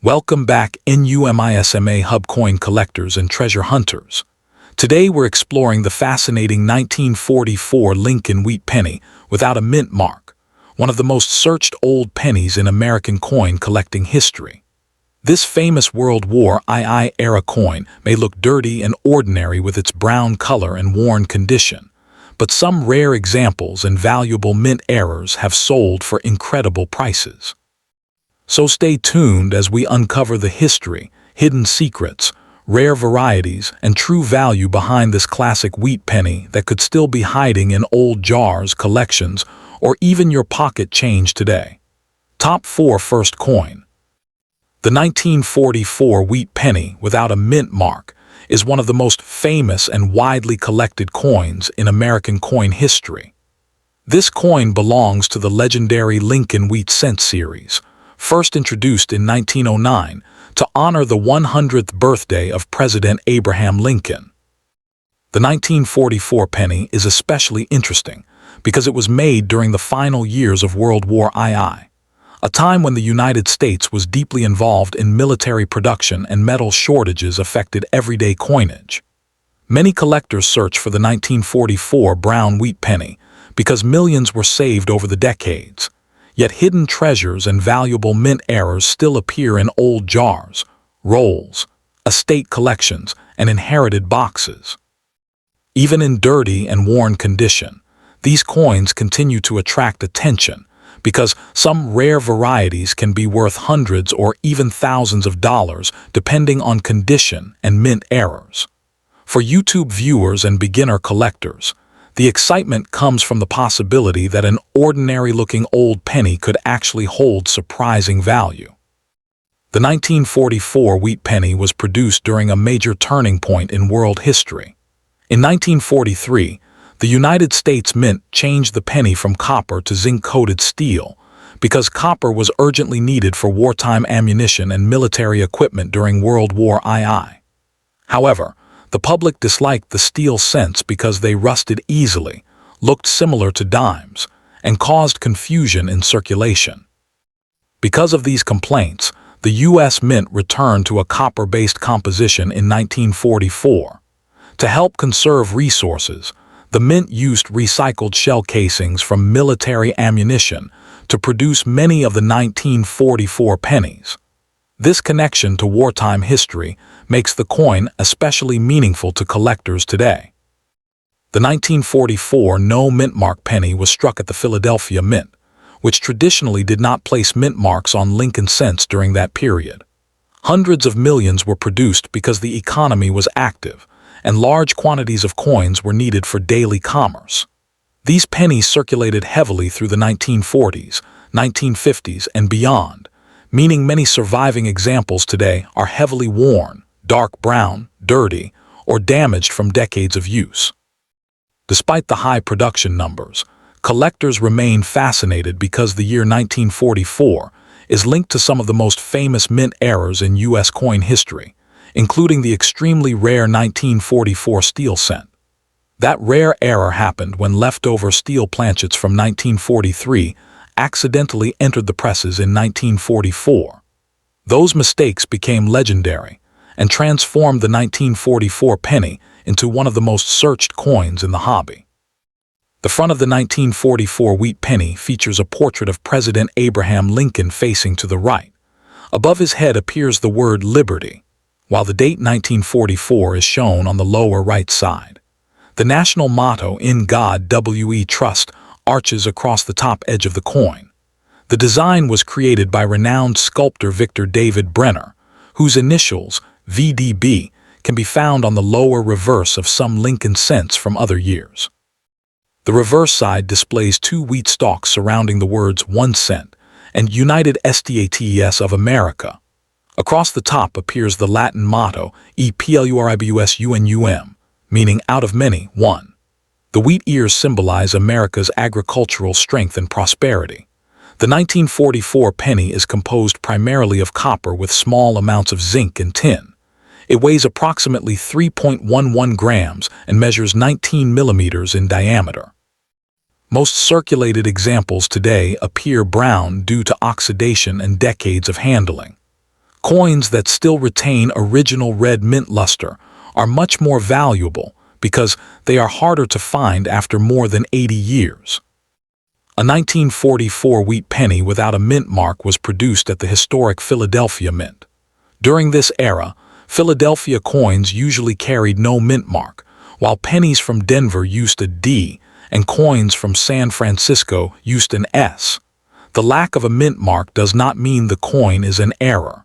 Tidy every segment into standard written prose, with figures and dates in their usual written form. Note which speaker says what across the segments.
Speaker 1: Welcome back NUMISMA Hub coin collectors and treasure hunters. Today we're exploring the fascinating 1944 Lincoln wheat penny without a mint mark, one of the most searched old pennies in American coin collecting history. This famous World War II era coin may look dirty and ordinary with its brown color and worn condition, but some rare examples and valuable mint errors have sold for incredible prices. So stay tuned as we uncover the history, hidden secrets, rare varieties, and true value behind this classic wheat penny that could still be hiding in old jars, collections, or even your pocket change today. Top 4 First coin. The 1944 wheat penny without a mint mark is one of the most famous and widely collected coins in American coin history. This coin belongs to the legendary Lincoln wheat cent series, first introduced in 1909 to honor the 100th birthday of President Abraham Lincoln. The 1944 penny is especially interesting because it was made during the final years of World War II, a time when the United States was deeply involved in military production and metal shortages affected everyday coinage. Many collectors search for the 1944 brown wheat penny because millions were saved over the decades. Yet hidden treasures and valuable mint errors still appear in old jars, rolls, estate collections, and inherited boxes. Even in dirty and worn condition, these coins continue to attract attention because some rare varieties can be worth hundreds or even thousands of dollars depending on condition and mint errors. For YouTube viewers and beginner collectors, the excitement comes from the possibility that an ordinary-looking old penny could actually hold surprising value. The 1944 wheat penny was produced during a major turning point in world history. In 1943, the United States Mint changed the penny from copper to zinc-coated steel because copper was urgently needed for wartime ammunition and military equipment during World War II. However, the public disliked the steel cents because they rusted easily, looked similar to dimes, and caused confusion in circulation. Because of these complaints, the U.S. Mint returned to a copper-based composition in 1944. To help conserve resources, the Mint used recycled shell casings from military ammunition to produce many of the 1944 pennies. This connection to wartime history makes the coin especially meaningful to collectors today. The 1944 no mint mark penny was struck at the Philadelphia Mint, which traditionally did not place mint marks on Lincoln cents during that period. Hundreds of millions were produced because the economy was active, and large quantities of coins were needed for daily commerce. These pennies circulated heavily through the 1940s, 1950s, and beyond, meaning many surviving examples today are heavily worn, dark brown, dirty, or damaged from decades of use. Despite the high production numbers, collectors remain fascinated because the year 1944 is linked to some of the most famous mint errors in U.S. coin history, including the extremely rare 1944 steel cent. That rare error happened when leftover steel planchets from 1943 accidentally entered the presses in 1944. Those mistakes became legendary and transformed the 1944 penny into one of the most searched coins in the hobby. The front of the 1944 wheat penny features a portrait of President Abraham Lincoln facing to the right. Above his head appears the word Liberty, while the date 1944 is shown on the lower right side. The national motto, "In God We Trust," arches across the top edge of the coin. The design was created by renowned sculptor Victor David Brenner, whose initials, VDB, can be found on the lower reverse of some Lincoln cents from other years. The reverse side displays two wheat stalks surrounding the words 1 cent and United States of America. Across the top appears the Latin motto, E pluribus unum, meaning out of many, one. The wheat ears symbolize America's agricultural strength and prosperity. The 1944 penny is composed primarily of copper with small amounts of zinc and tin. It weighs approximately 3.11 grams and measures 19 millimeters in diameter. Most circulated examples today appear brown due to oxidation and decades of handling. Coins that still retain original red mint luster are much more valuable because they are harder to find after more than 80 years. A 1944 wheat penny without a mint mark was produced at the historic Philadelphia Mint. During this era, Philadelphia coins usually carried no mint mark, while pennies from Denver used a D and coins from San Francisco used an S. The lack of a mint mark does not mean the coin is an error.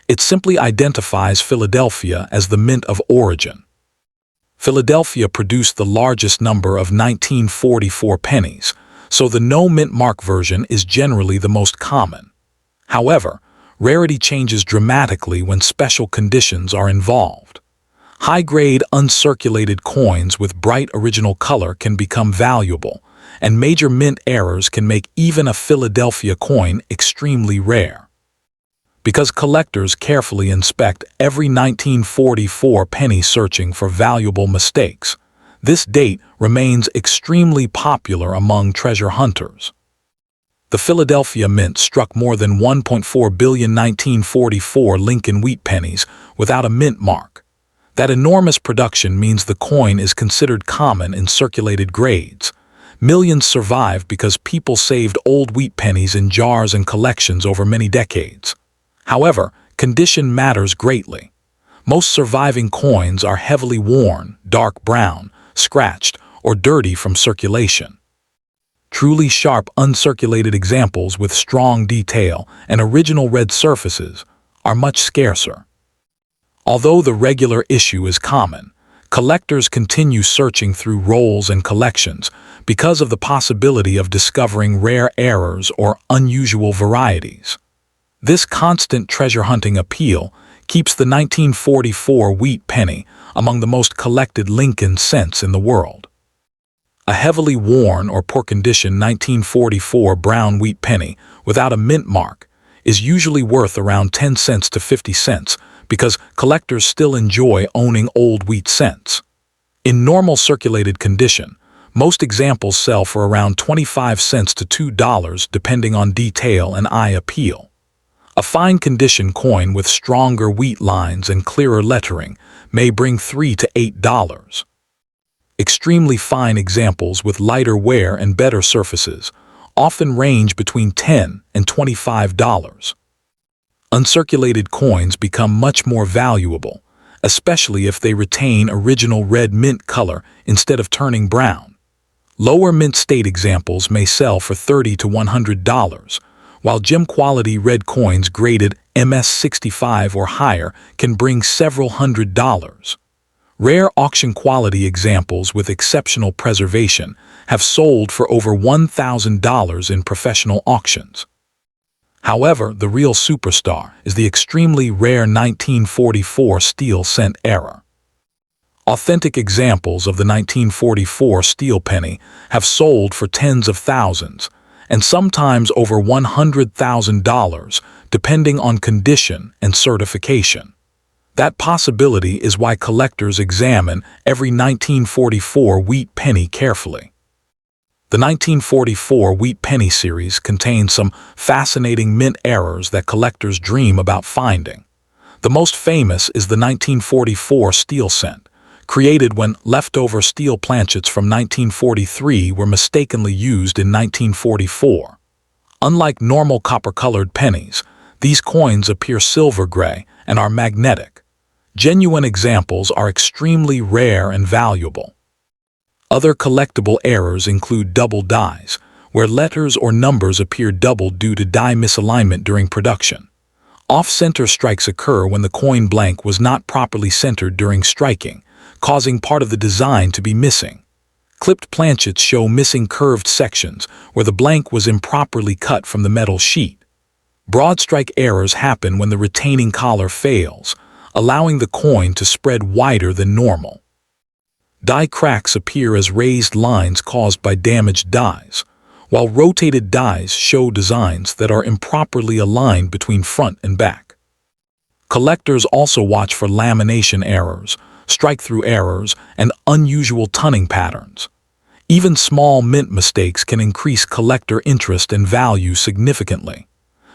Speaker 1: It simply identifies Philadelphia as the mint of origin. Philadelphia produced the largest number of 1944 pennies, so the no mint mark version is generally the most common. However, rarity changes dramatically when special conditions are involved. High-grade uncirculated coins with bright original color can become valuable, and major mint errors can make even a Philadelphia coin extremely rare. Because collectors carefully inspect every 1944 penny searching for valuable mistakes, this date remains extremely popular among treasure hunters. The Philadelphia Mint struck more than 1.4 billion 1944 Lincoln wheat pennies without a mint mark. That enormous production means the coin is considered common in circulated grades. Millions survive because people saved old wheat pennies in jars and collections over many decades. However, condition matters greatly. Most surviving coins are heavily worn, dark brown, scratched, or dirty from circulation. Truly sharp uncirculated examples with strong detail and original red surfaces are much scarcer. Although the regular issue is common, collectors continue searching through rolls and collections because of the possibility of discovering rare errors or unusual varieties. This constant treasure hunting appeal keeps the 1944 wheat penny among the most collected Lincoln cents in the world. A heavily worn or poor condition 1944 brown wheat penny without a mint mark is usually worth around 10 cents to 50 cents because collectors still enjoy owning old wheat cents. In normal circulated condition, most examples sell for around 25 cents to $2 depending on detail and eye appeal. A fine condition coin with stronger wheat lines and clearer lettering may bring $3 to $8. Extremely fine examples with lighter wear and better surfaces often range between $10 and $25. Uncirculated coins become much more valuable, especially if they retain original red mint color instead of turning brown. Lower mint state examples may sell for $30 to $100, while gem-quality red coins graded MS-65 or higher can bring several $100s. Rare auction-quality examples with exceptional preservation have sold for over $1,000 in professional auctions. However, the real superstar is the extremely rare 1944 steel cent era. Authentic examples of the 1944 steel penny have sold for tens of thousands, and sometimes over $100,000, depending on condition and certification. That possibility is why collectors examine every 1944 wheat penny carefully. The 1944 wheat penny series contains some fascinating mint errors that collectors dream about finding. The most famous is the 1944 steel cent, created when leftover steel planchets from 1943 were mistakenly used in 1944. Unlike normal copper-colored pennies, these coins appear silver gray and are magnetic. Genuine examples are extremely rare and valuable. Other collectible errors include double dies, where letters or numbers appear doubled due to die misalignment during production. Off-center strikes occur when the coin blank was not properly centered during striking, causing part of the design to be missing. Clipped planchets show missing curved sections where the blank was improperly cut from the metal sheet. Broad strike errors happen when the retaining collar fails, allowing the coin to spread wider than normal. Die cracks appear as raised lines caused by damaged dies, while rotated dies show designs that are improperly aligned between front and back. Collectors also watch for lamination errors, strike-through errors, and unusual tunning patterns. Even small mint mistakes can increase collector interest and value significantly.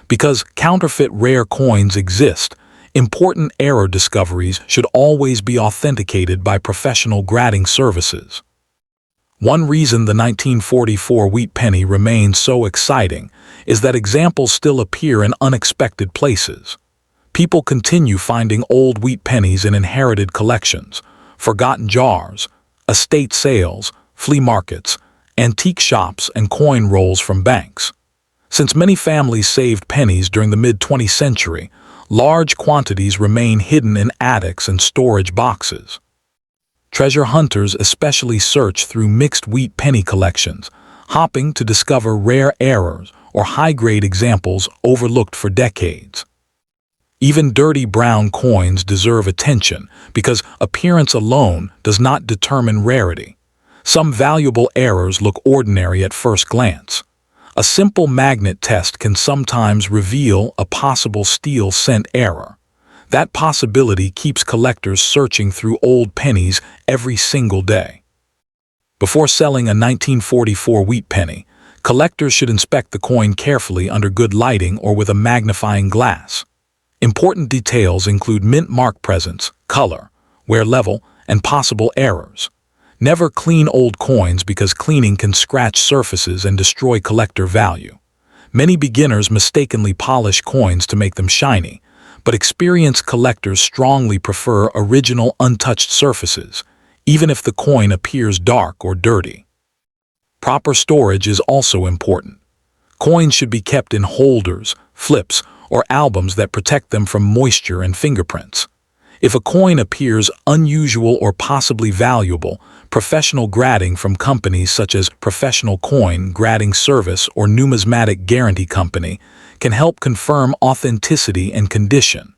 Speaker 1: Because counterfeit rare coins exist, Important error discoveries should always be authenticated by professional grading services. One reason the 1944 wheat penny remains so exciting is that examples still appear in unexpected places. People continue finding old wheat pennies in inherited collections, forgotten jars, estate sales, flea markets, antique shops, and coin rolls from banks. Since many families saved pennies during the mid-20th century, large quantities remain hidden in attics and storage boxes. Treasure hunters especially search through mixed wheat penny collections, hopping to discover rare errors or high-grade examples overlooked for decades. Even dirty brown coins deserve attention because appearance alone does not determine rarity. Some valuable errors look ordinary at first glance. A simple magnet test can sometimes reveal a possible steel scent error. That possibility keeps collectors searching through old pennies every single day. Before selling a 1944 wheat penny, collectors should inspect the coin carefully under good lighting or with a magnifying glass. Important details include mint mark presence, color, wear level, and possible errors. Never clean old coins because cleaning can scratch surfaces and destroy collector value. Many beginners mistakenly polish coins to make them shiny, but experienced collectors strongly prefer original untouched surfaces, even if the coin appears dark or dirty. Proper storage is also important. Coins should be kept in holders, flips, or albums that protect them from moisture and fingerprints. If a coin appears unusual or possibly valuable, professional grading from companies such as Professional Coin Grading Service or Numismatic Guarantee Company can help confirm authenticity and condition.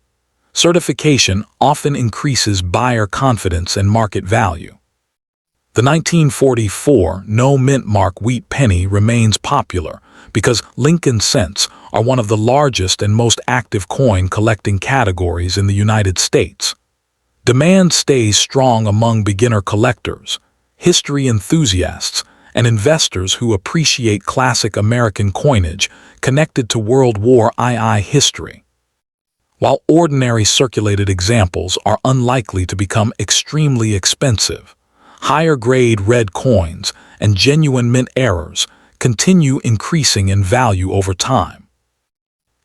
Speaker 1: Certification often increases buyer confidence and market value. The 1944 no mint mark wheat penny remains popular because Lincoln cents are one of the largest and most active coin collecting categories in the United States. Demand stays strong among beginner collectors, history enthusiasts, and investors who appreciate classic American coinage connected to World War II history. While ordinary circulated examples are unlikely to become extremely expensive, higher-grade red coins and genuine mint errors continue increasing in value over time.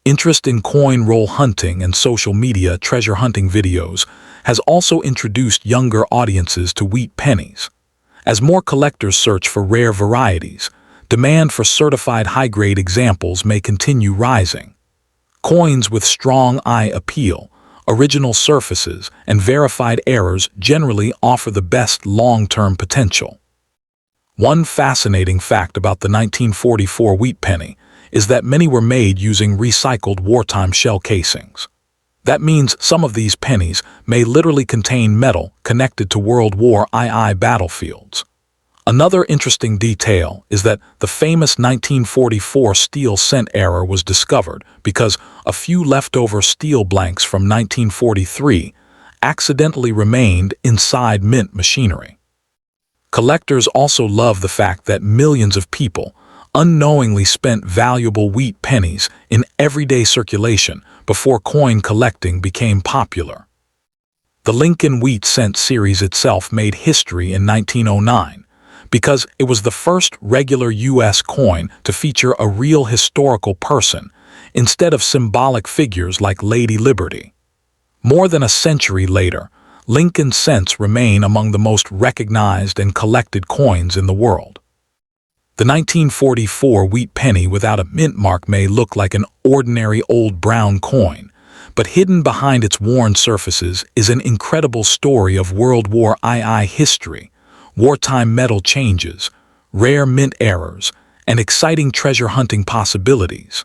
Speaker 1: Interest in coin roll hunting and social media treasure hunting videos has also introduced younger audiences to wheat pennies. As more collectors search for rare varieties, demand for certified high-grade examples may continue rising. Coins with strong eye appeal, original surfaces, and verified errors generally offer the best long-term potential. One fascinating fact about the 1944 wheat penny is that many were made using recycled wartime shell casings. That means some of these pennies may literally contain metal connected to World War II battlefields. Another interesting detail is that the famous 1944 steel cent error was discovered because a few leftover steel blanks from 1943 accidentally remained inside mint machinery. Collectors also love the fact that millions of people unknowingly spent valuable wheat pennies in everyday circulation before coin collecting became popular. The Lincoln Wheat Cent series itself made history in 1909 because it was the first regular U.S. coin to feature a real historical person instead of symbolic figures like Lady Liberty. More than a century later, Lincoln cents remain among the most recognized and collected coins in the world. The 1944 wheat penny without a mint mark may look like an ordinary old brown coin, but hidden behind its worn surfaces is an incredible story of World War II history, wartime metal changes, rare mint errors, and exciting treasure hunting possibilities.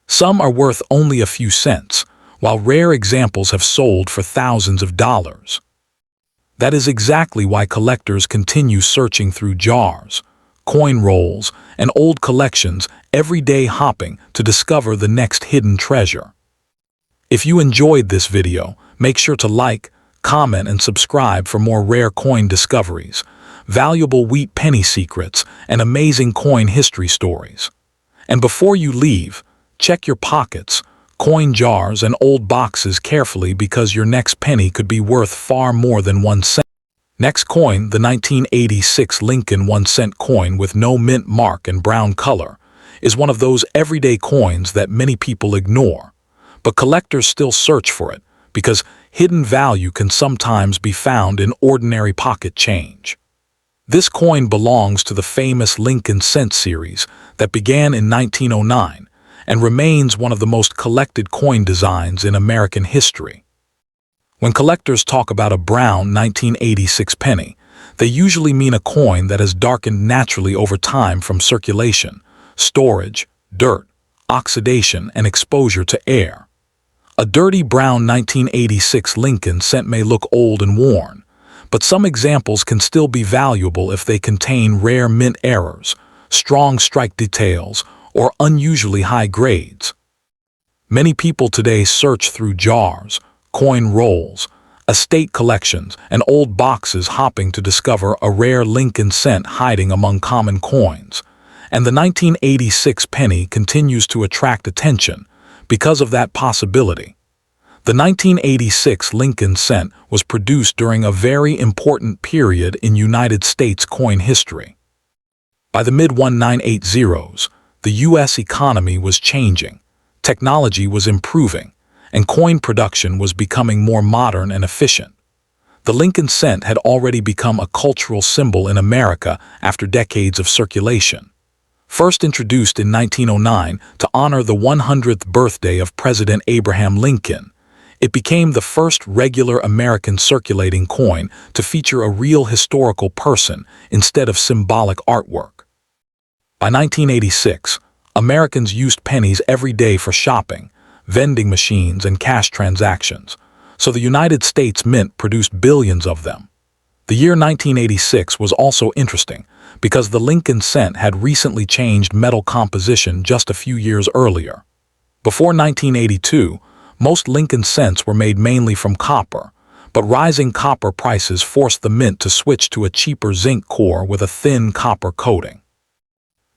Speaker 1: Some are worth only a few cents, while rare examples have sold for thousands of dollars. That is exactly why collectors continue searching through jars, coin rolls, and old collections every day, hopping to discover the next hidden treasure. If you enjoyed this video, make sure to like, comment, and subscribe for more rare coin discoveries, valuable wheat penny secrets, and amazing coin history stories. And before you leave, check your pockets. coin jars, and old boxes carefully because your next penny could be worth far more than 1 cent. Next coin, the 1986 Lincoln 1-cent coin with no mint mark and brown color, is one of those everyday coins that many people ignore, but collectors still search for it because hidden value can sometimes be found in ordinary pocket change. This coin belongs to the famous Lincoln cent series that began in 1909 and remains one of the most collected coin designs in American history. When collectors talk about a brown 1986 penny, they usually mean a coin that has darkened naturally over time from circulation, storage, dirt, oxidation, and exposure to air. A dirty brown 1986 Lincoln cent may look old and worn, but some examples can still be valuable if they contain rare mint errors, strong strike details, or unusually high grades. Many people today search through jars, coin rolls, estate collections, and old boxes hoping to discover a rare Lincoln cent hiding among common coins, and the 1986 penny continues to attract attention because of that possibility. The 1986 Lincoln cent was produced during a very important period in United States coin history. By the mid-1980s, the U.S. economy was changing, technology was improving, and coin production was becoming more modern and efficient. The Lincoln cent had already become a cultural symbol in America after decades of circulation. First introduced in 1909 to honor the 100th birthday of President Abraham Lincoln, it became the first regular American circulating coin to feature a real historical person instead of symbolic artwork. By 1986, Americans used pennies every day for shopping, vending machines, and cash transactions, so the United States Mint produced billions of them. The year 1986 was also interesting because the Lincoln cent had recently changed metal composition just a few years earlier. Before 1982, most Lincoln cents were made mainly from copper, but rising copper prices forced the mint to switch to a cheaper zinc core with a thin copper coating.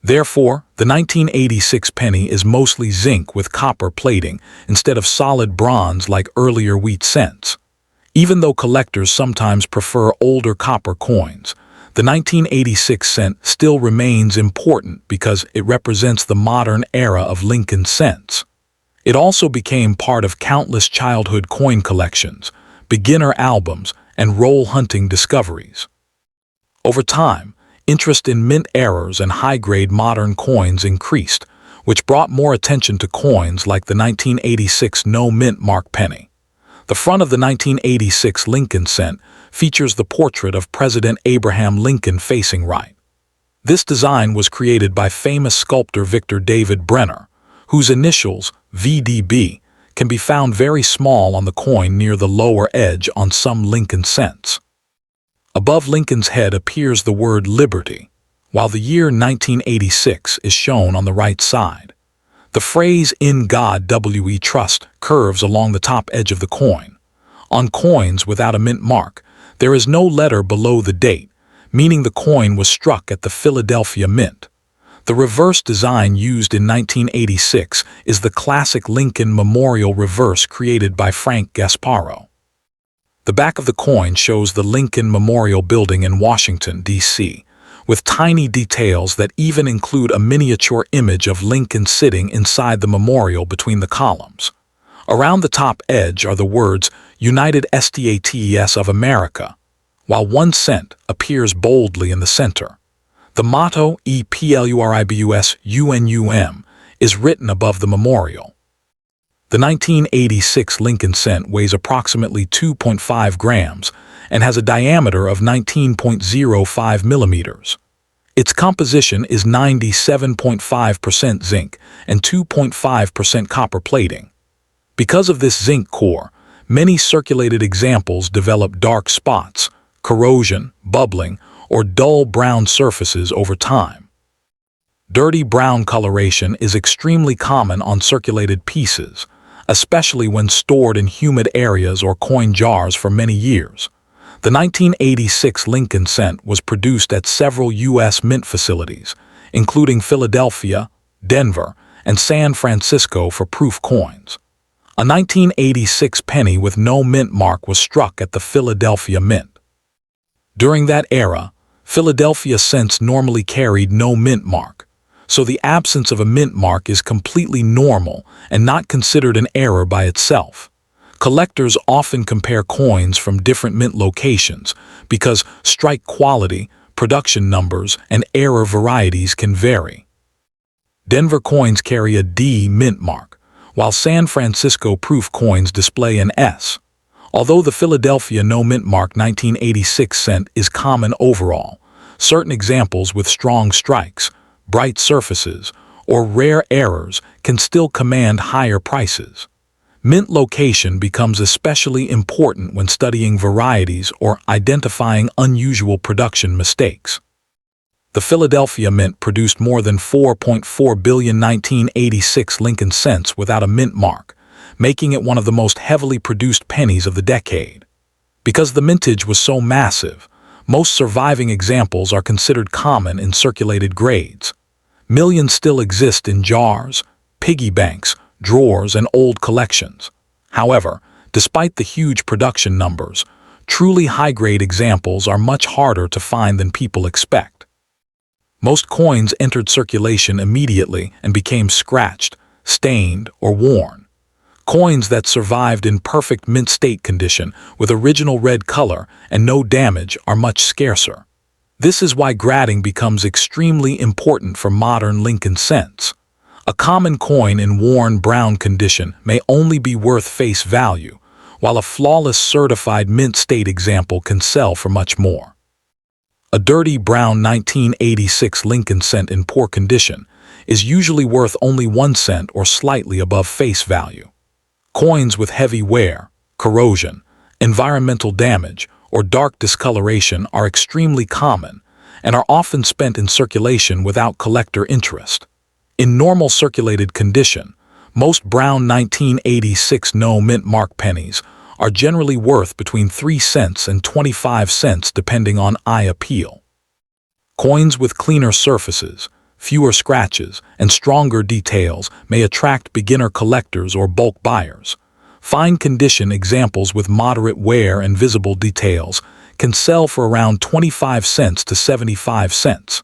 Speaker 1: Therefore, the 1986 penny is mostly zinc with copper plating instead of solid bronze like earlier wheat cents. Even though collectors sometimes prefer older copper coins, the 1986 cent still remains important because it represents the modern era of Lincoln cents. It also became part of countless childhood coin collections, beginner albums, and roll hunting discoveries. Over time, interest in mint errors and high-grade modern coins increased, which brought more attention to coins like the 1986 no-mint mark penny. The front of the 1986 Lincoln cent features the portrait of President Abraham Lincoln facing right. This design was created by famous sculptor Victor David Brenner, whose initials, VDB, can be found very small on the coin near the lower edge on some Lincoln cents. Above Lincoln's head appears the word Liberty, while the year 1986 is shown on the right side. The phrase "In God We Trust" curves along the top edge of the coin. On coins without a mint mark, there is no letter below the date, meaning the coin was struck at the Philadelphia Mint. The reverse design used in 1986 is the classic Lincoln Memorial reverse created by Frank Gasparro. The back of the coin shows the Lincoln Memorial Building in Washington, D.C., with tiny details that even include a miniature image of Lincoln sitting inside the memorial between the columns. Around the top edge are the words United States of America, while 1 cent appears boldly in the center. The motto EPLURIBUS UNUM is written above the memorial. The 1986 Lincoln cent weighs approximately 2.5 grams and has a diameter of 19.05 millimeters. Its composition is 97.5% zinc and 2.5% copper plating. Because of this zinc core, many circulated examples develop dark spots, corrosion, bubbling, or dull brown surfaces over time. Dirty brown coloration is extremely common on circulated pieces, especially when stored in humid areas or coin jars for many years. The 1986 Lincoln cent was produced at several U.S. mint facilities, including Philadelphia, Denver, and San Francisco for proof coins. A 1986 penny with no mint mark was struck at the Philadelphia Mint. During that era, Philadelphia cents normally carried no mint mark, so the absence of a mint mark is completely normal and not considered an error by itself. Collectors often compare coins from different mint locations because strike quality, production numbers, and error varieties can vary. Denver coins carry a D mint mark, while San Francisco proof coins display an S. Although the Philadelphia no mint mark 1986 cent is common overall, certain examples with strong strikes, bright surfaces, or rare errors can still command higher prices. Mint location becomes especially important when studying varieties or identifying unusual production mistakes. The Philadelphia Mint produced more than 4.4 billion 1986 Lincoln cents without a mint mark, making it one of the most heavily produced pennies of the decade. Because the mintage was so massive, most surviving examples are considered common in circulated grades. Millions still exist in jars, piggy banks, drawers, and old collections. However, despite the huge production numbers, truly high-grade examples are much harder to find than people expect. Most coins entered circulation immediately and became scratched, stained, or worn. Coins that survived in perfect mint state condition with original red color and no damage are much scarcer. This is why grading becomes extremely important for modern Lincoln cents. A common coin in worn brown condition may only be worth face value, while a flawless certified mint state example can sell for much more. A dirty brown 1986 Lincoln cent in poor condition is usually worth only 1 cent or slightly above face value. Coins with heavy wear, corrosion, environmental damage, or dark discoloration are extremely common and are often spent in circulation without collector interest. In normal circulated condition, most brown 1986 no mint mark pennies are generally worth between 3 cents and 25 cents depending on eye appeal. Coins with cleaner surfaces, fewer scratches, and stronger details may attract beginner collectors or bulk buyers. Fine condition examples with moderate wear and visible details can sell for around 25 cents to 75 cents.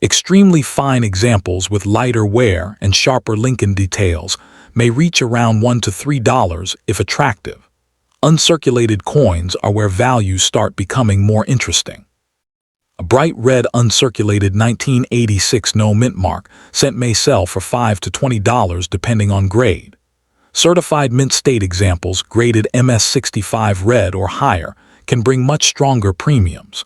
Speaker 1: Extremely fine examples with lighter wear and sharper Lincoln details may reach around $1 to $3 if attractive. Uncirculated coins are where values start becoming more interesting. A bright red uncirculated 1986 no mint mark cent may sell for $5 to $20 depending on grade. Certified mint state examples graded MS65 red or higher can bring much stronger premiums.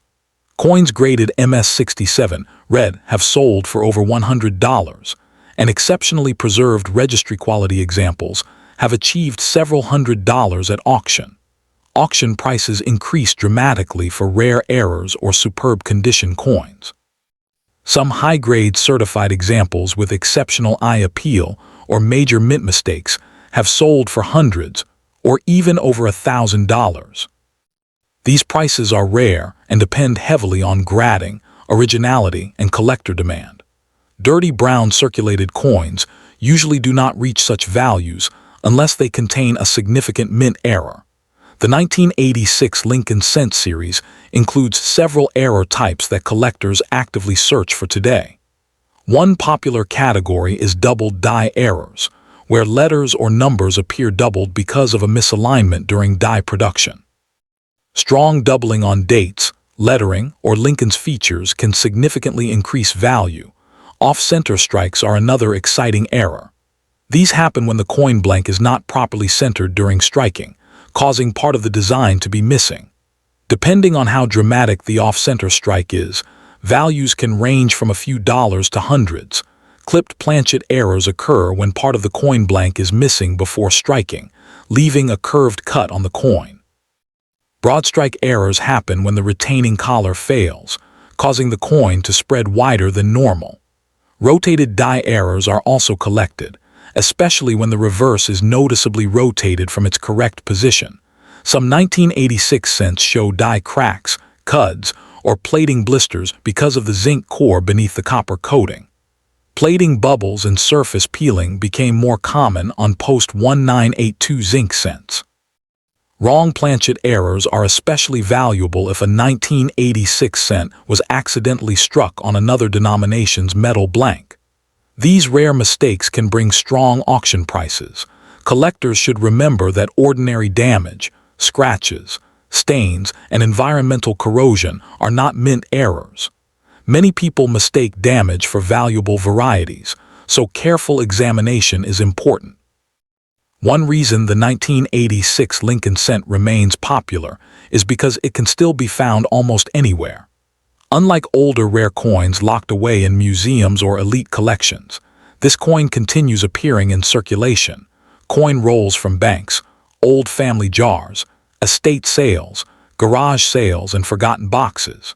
Speaker 1: Coins graded MS67 red have sold for over $100, and exceptionally preserved registry quality examples have achieved several $100s at auction. Auction prices increase dramatically for rare errors or superb condition coins. Some high-grade certified examples with exceptional eye appeal or major mint mistakes have sold for hundreds or even over $1,000. These prices are rare and depend heavily on grading, originality, and collector demand. Dirty brown circulated coins usually do not reach such values unless they contain a significant mint error. The 1986 Lincoln cent series includes several error types that collectors actively search for today. One popular category is doubled die errors, where letters or numbers appear doubled because of a misalignment during die production. Strong doubling on dates, lettering, or Lincoln's features can significantly increase value. Off-center strikes are another exciting error. These happen when the coin blank is not properly centered during striking, causing part of the design to be missing. Depending on how dramatic the off-center strike is, values can range from a few dollars to hundreds. Clipped planchet errors occur when part of the coin blank is missing before striking, leaving a curved cut on the coin. Broad strike errors happen when the retaining collar fails, causing the coin to spread wider than normal. Rotated die errors are also collected, especially when the reverse is noticeably rotated from its correct position. Some 1986 cents show die cracks, cuds, or plating blisters because of the zinc core beneath the copper coating. Plating bubbles and surface peeling became more common on post-1982 zinc cents. Wrong planchet errors are especially valuable if a 1986 cent was accidentally struck on another denomination's metal blank. These rare mistakes can bring strong auction prices. Collectors should remember that ordinary damage, scratches, stains, and environmental corrosion are not mint errors. Many people mistake damage for valuable varieties, so careful examination is important. One reason the 1986 Lincoln cent remains popular is because it can still be found almost anywhere. Unlike older rare coins locked away in museums or elite collections, this coin continues appearing in circulation. Coin rolls from banks, old family jars, estate sales, garage sales, and forgotten boxes.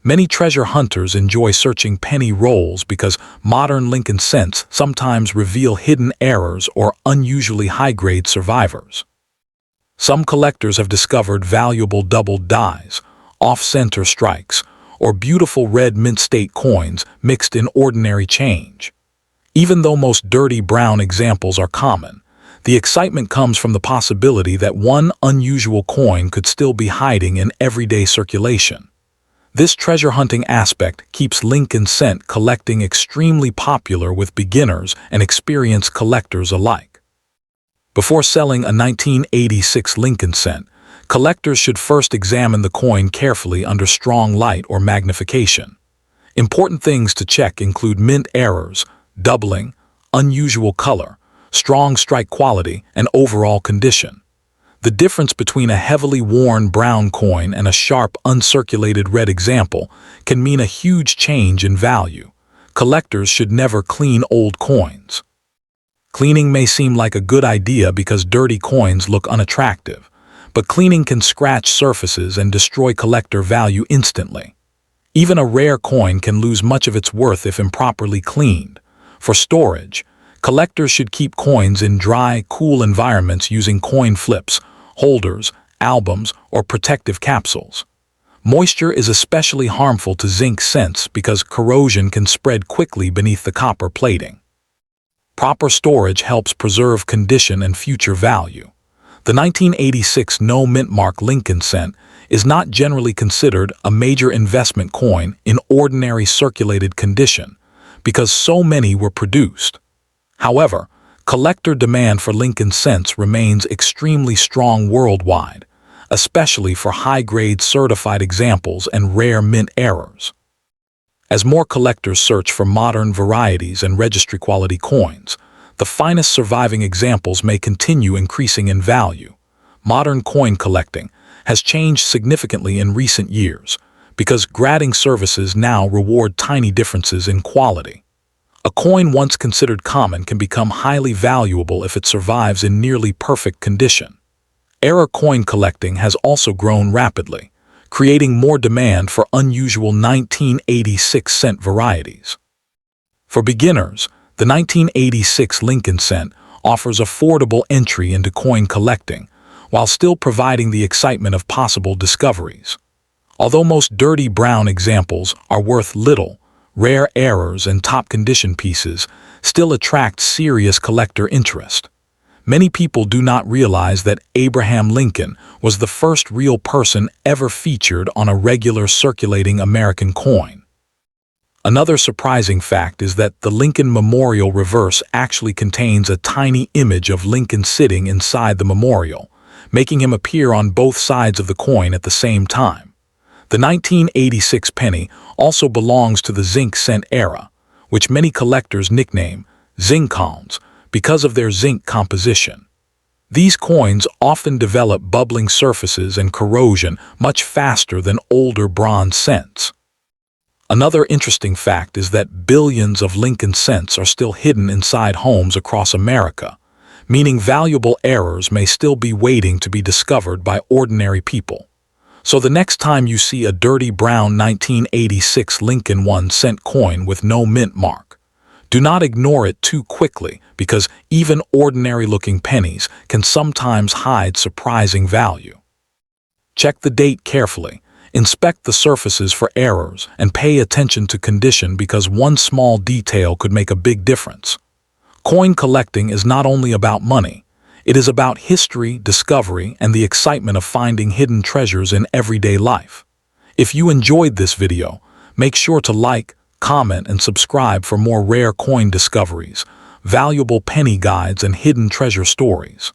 Speaker 1: Many treasure hunters enjoy searching penny rolls because modern Lincoln cents sometimes reveal hidden errors or unusually high-grade survivors. Some collectors have discovered valuable doubled dies, off-center strikes, or beautiful red mint state coins mixed in ordinary change. Even though most dirty brown examples are common, the excitement comes from the possibility that one unusual coin could still be hiding in everyday circulation. This treasure hunting aspect keeps Lincoln cent collecting extremely popular with beginners and experienced collectors alike. Before selling a 1986 Lincoln cent, collectors should first examine the coin carefully under strong light or magnification. Important things to check include mint errors, doubling, unusual color, strong strike quality, and overall condition. The difference between a heavily worn brown coin and a sharp, uncirculated red example can mean a huge change in value. Collectors should never clean old coins. Cleaning may seem like a good idea because dirty coins look unattractive, but cleaning can scratch surfaces and destroy collector value instantly. Even a rare coin can lose much of its worth if improperly cleaned. For storage, collectors should keep coins in dry, cool environments using coin flips, holders, albums, or protective capsules. Moisture is especially harmful to zinc cents because corrosion can spread quickly beneath the copper plating. Proper storage helps preserve condition and future value. The 1986 No Mint Mark Lincoln cent is not generally considered a major investment coin in ordinary circulated condition because so many were produced. However, collector demand for Lincoln cents remains extremely strong worldwide, especially for high-grade certified examples and rare mint errors. As more collectors search for modern varieties and registry-quality coins, the finest surviving examples may continue increasing in value. Modern coin collecting has changed significantly in recent years because grading services now reward tiny differences in quality. A coin once considered common can become highly valuable if it survives in nearly perfect condition. Error coin collecting has also grown rapidly, creating more demand for unusual 1986 cent varieties. For beginners, the 1986 Lincoln cent offers affordable entry into coin collecting while still providing the excitement of possible discoveries. Although most dirty brown examples are worth little, rare errors and top-condition pieces still attract serious collector interest. Many people do not realize that Abraham Lincoln was the first real person ever featured on a regular circulating American coin. Another surprising fact is that the Lincoln Memorial reverse actually contains a tiny image of Lincoln sitting inside the memorial, making him appear on both sides of the coin at the same time. The 1986 penny also belongs to the zinc cent era, which many collectors nickname zincons because of their zinc composition. These coins often develop bubbling surfaces and corrosion much faster than older bronze cents. Another interesting fact is that billions of Lincoln cents are still hidden inside homes across America, meaning valuable errors may still be waiting to be discovered by ordinary people. So the next time you see a dirty brown 1986 Lincoln 1-cent coin with no mint mark, do not ignore it too quickly because even ordinary-looking pennies can sometimes hide surprising value. Check the date carefully. Inspect the surfaces for errors and pay attention to condition because one small detail could make a big difference. Coin collecting is not only about money, it is about history, discovery, and the excitement of finding hidden treasures in everyday life. If you enjoyed this video, make sure to like, comment, and subscribe for more rare coin discoveries, valuable penny guides, and hidden treasure stories.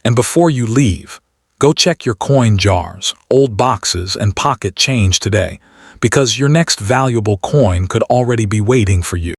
Speaker 1: And before you leave, go check your coin jars, old boxes, and pocket change today, because your next valuable coin could already be waiting for you.